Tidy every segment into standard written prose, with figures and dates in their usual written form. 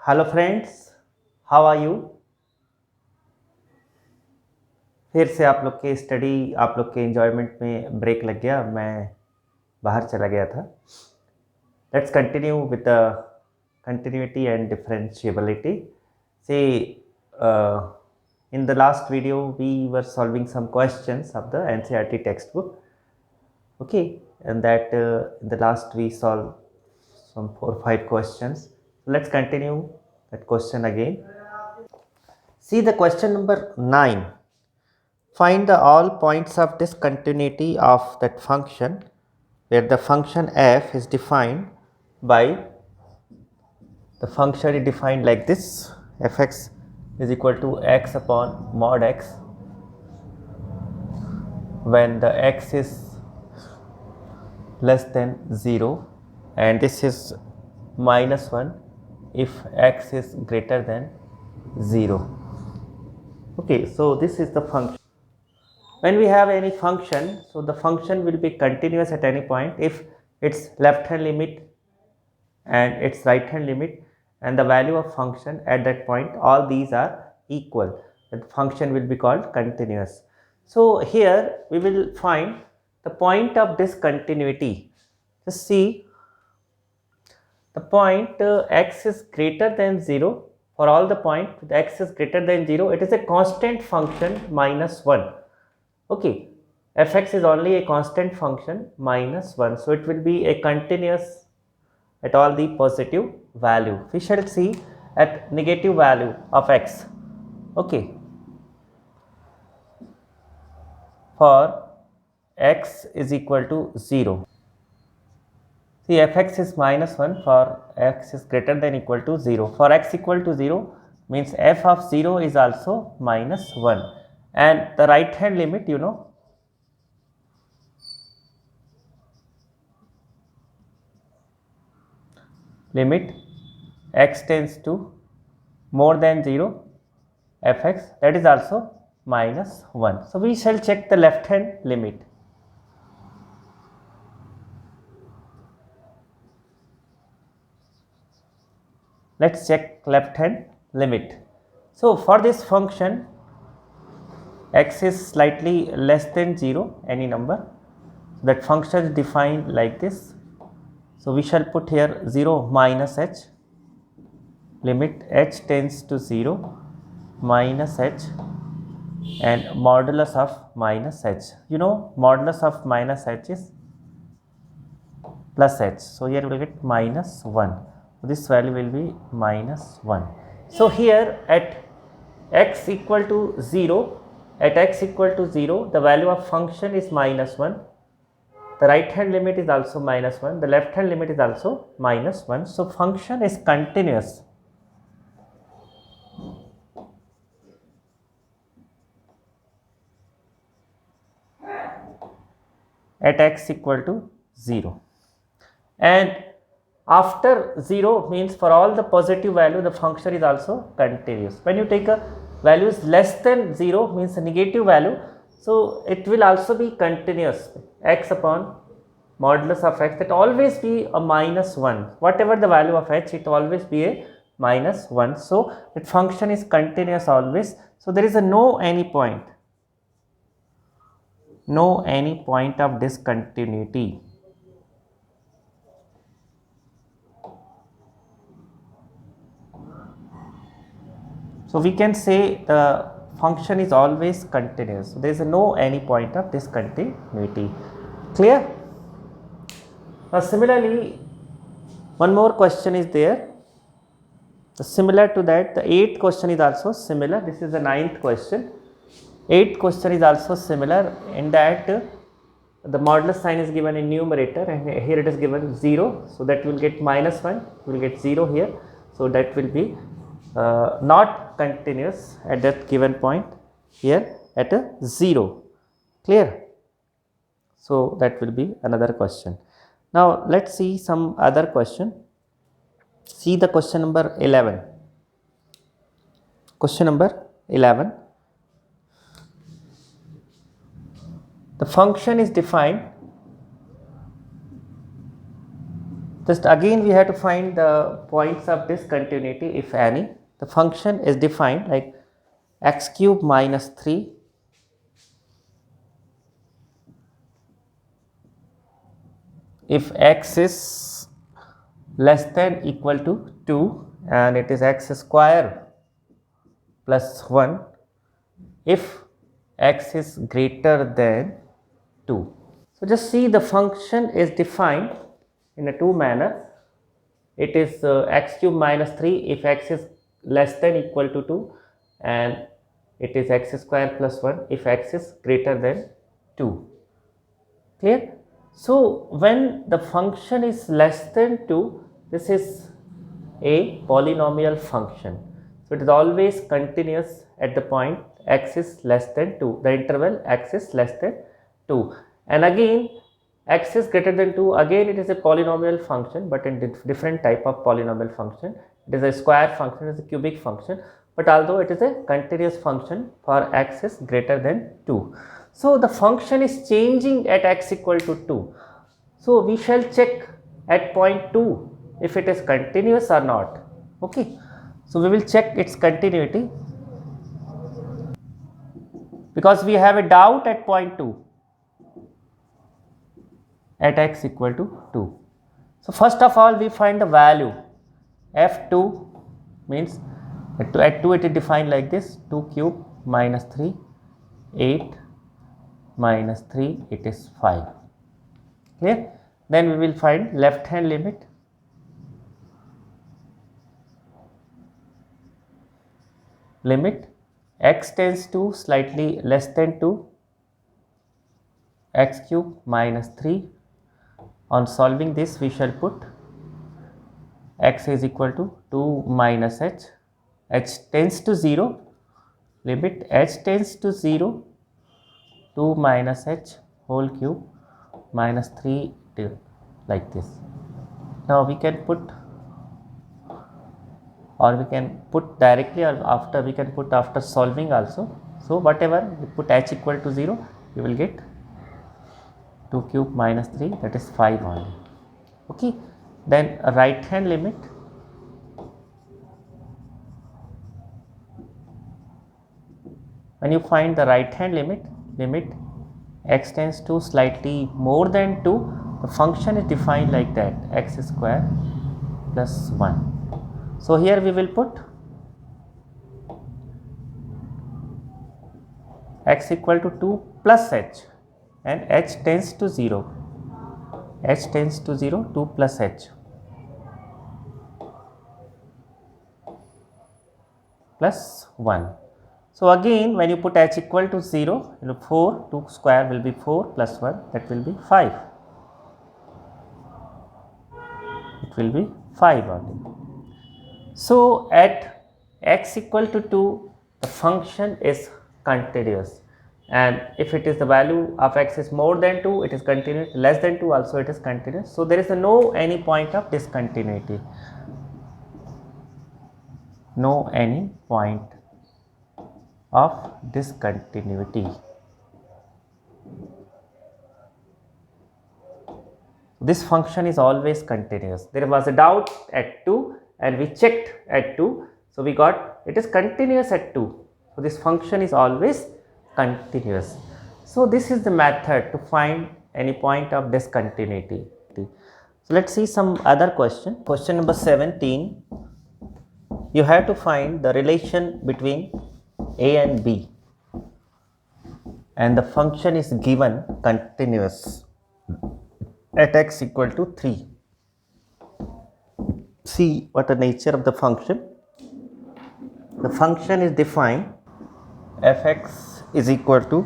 Hello friends, how are you. फिर से आप लोग के स्टडी, आप लोग के एंजॉयमेंट में ब्रेक लग गया, मैं बाहर चला गया था। Let's continue with the continuity and differentiability. See, in the last video we were solving some questions of the NCERT textbook. Okay, and that in the last we solved some 4 or 5 questions. Let's continue that question again. See the question number 9. Find the all points of discontinuity of that function where the function f is defined by the function is defined like this: fx is equal to x upon mod x when the x is less than 0, and this is minus 1 if x is greater than 0. Okay, so this is the function. When we have any function, so the function will be continuous at any point if its left hand limit and its right hand limit and the value of function at that point, all these are equal. The function will be called continuous. So here we will find the point of discontinuity. Just see the point x is greater than 0. For all the point x is greater than 0, it is a constant function minus 1. Okay, fx is only a constant function minus 1, so it will be a continuous at all the positive value. We shall see at negative value of x. Okay, for x is equal to 0. See, fx is minus 1 for x is greater than equal to 0. For x equal to 0 means f of 0 is also minus 1, and the right hand limit, you know, limit x tends to more than 0 fx, that is also minus 1. So we shall check the left hand limit. Let's check left hand limit. So for this function x is slightly less than 0, any number, that function is defined like this. So we shall put here 0 minus h, limit h tends to 0 minus h and modulus of minus h. You know, modulus of minus h is plus h. So here we will get minus 1. This value will be minus 1. So here at x equal to 0, the value of function is minus 1. The right hand limit is also minus 1. The left hand limit is also minus 1. So function is continuous. At x equal to 0. And after 0 means for all the positive value the function is also continuous. When you take a value is less than 0 means a negative value, so it will also be continuous. X upon modulus of x, that always be a minus 1. Whatever the value of h, it always be a minus 1. So that function is continuous always. So there is a no any point of discontinuity. So we can say the function is always continuous. So there is no any point of discontinuity. Clear? Now similarly, one more question is there. Similar to that, the 8th question is also similar. This is the 9th question. 8th question is also similar in that the modulus sign is given in numerator and here it is given 0. So that will get minus 1, we will get 0 here. So that will be not continuous at that given point here at a 0. Clear? So that will be another question. Now let's see some other question. See the question number 11. Question number 11. The function is defined Just again we have to find the points of discontinuity if any. The function is defined like x cube minus 3 if x is less than equal to 2 and it is x square plus 1 if x is greater than 2. So, just see the function is defined in a two manner. It is x cube minus 3 if x is less than equal to 2 and it is x square plus 1 if x is greater than 2. Clear? So, when the function is less than 2, this is a polynomial function. So, it is always continuous at the point x is less than 2, the interval x is less than 2, and again x is greater than 2, again it is a polynomial function, but in different type of polynomial function. It is a square function, it is a cubic function, but although it is a continuous function for x is greater than 2. So, the function is changing at x equal to 2. So, we shall check at point 2 if it is continuous or not. Okay. So, we will check its continuity because we have a doubt at point 2 at x equal to 2. So, first of all we find the value f2 means at 2 it is defined like this, 2 cube minus 3, 8 minus 3 it is 5. Clear? Then we will find left hand limit. Limit x tends to slightly less than 2, x cube minus 3. On solving this we shall put x is equal to 2 minus h, h tends to 0, limit h tends to 0, 2 minus h whole cube minus 3 like this. Now we can put, or we can put directly, or after we can put after solving also. So, whatever we put h equal to 0, you will get 2 cube minus 3, that is 5 only. Okay. Then right hand limit, when you find the right hand limit x tends to slightly more than 2, the function is defined like that, x square plus 1. So, here we will put x equal to 2 plus h and h tends to 0, h tends to 0, 2 plus h plus 1. So, again when you put h equal to 0, 4, 2 square will be 4 plus 1, that will be 5, it will be 5 only. So, at x equal to 2, the function is continuous, and if it is the value of x is more than 2, it is continuous, less than 2 also it is continuous. So, there is no any point of discontinuity, no any point of discontinuity. This function is always continuous. There was a doubt at 2 and we checked at 2. So, we got it is continuous at 2. So, this function is always continuous. So, this is the method to find any point of discontinuity. So, let us see some other question. Question number 17. You have to find the relation between a and b and the function is given continuous at x equal to 3. See what the nature of the function. The function is defined f(x) is equal to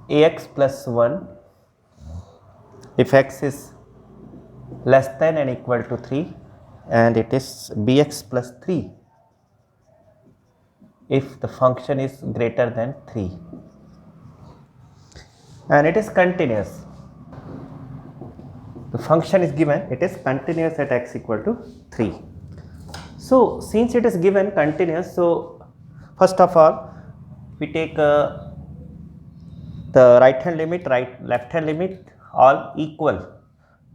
ax plus 1 if x is less than and equal to 3, and it is bx plus 3 if the function is greater than 3, and it is continuous. The function is given, it is continuous at x equal to 3. So, since it is given continuous, so first of all we take the right hand limit, left hand limit all equal.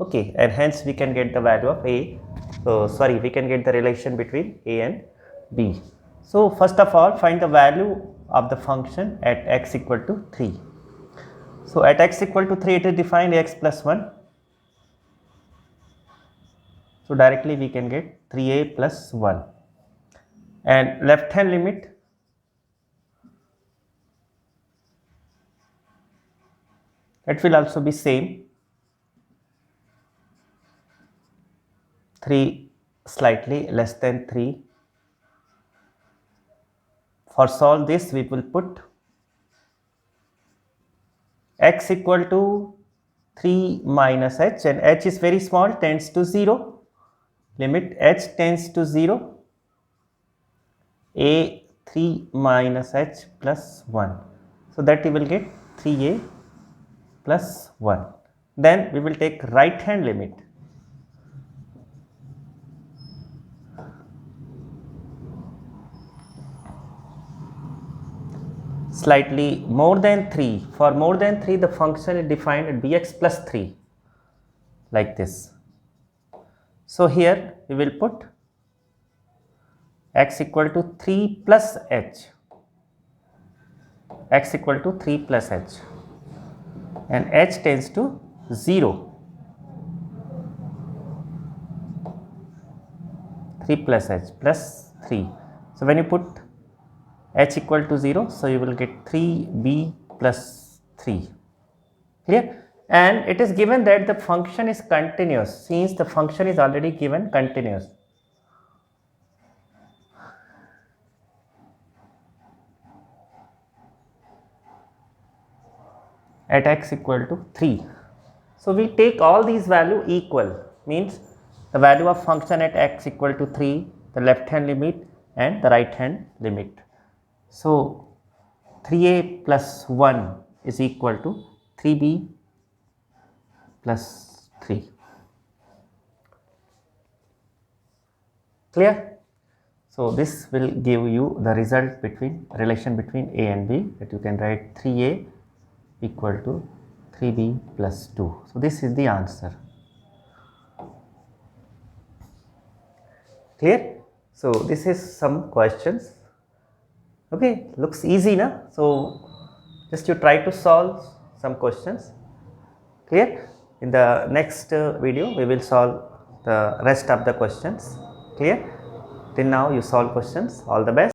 Okay, and hence we can get the value of a, we can get the relation between a and b. So first of all, find the value of the function at x equal to 3. So at x equal to 3, it is defined x plus 1. So directly we can get 3a plus 1, and left hand limit, it will also be same, 3 slightly less than 3. For solve this, we will put x equal to 3 minus h, and h is very small, tends to 0, limit h tends to 0, a 3 minus h plus 1. So that you will get 3a plus 1. Then we will take right hand limit. Slightly more than 3. For more than 3, the function is defined at bx plus 3, like this. So here we will put x equal to 3 plus h, x equal to 3 plus h, and h tends to 0, 3 plus h plus 3. So when you put h equal to 0, so you will get 3b plus 3. Clear? And it is given that the function is continuous, since the function is already given continuous. At x equal to 3. So we take all these value equal, means the value of function at x equal to 3, the left hand limit and the right hand limit. So 3a plus 1 is equal to 3b plus 3. Clear? So this will give you the result between relation between a and b, that you can write 3a equal to 3b plus 2. So this is the answer. Clear? So this is some questions. Okay, looks easy, na? So just you try to solve some questions. Clear? In the next video, we will solve the rest of the questions. Clear? Till now you solve questions. All the best.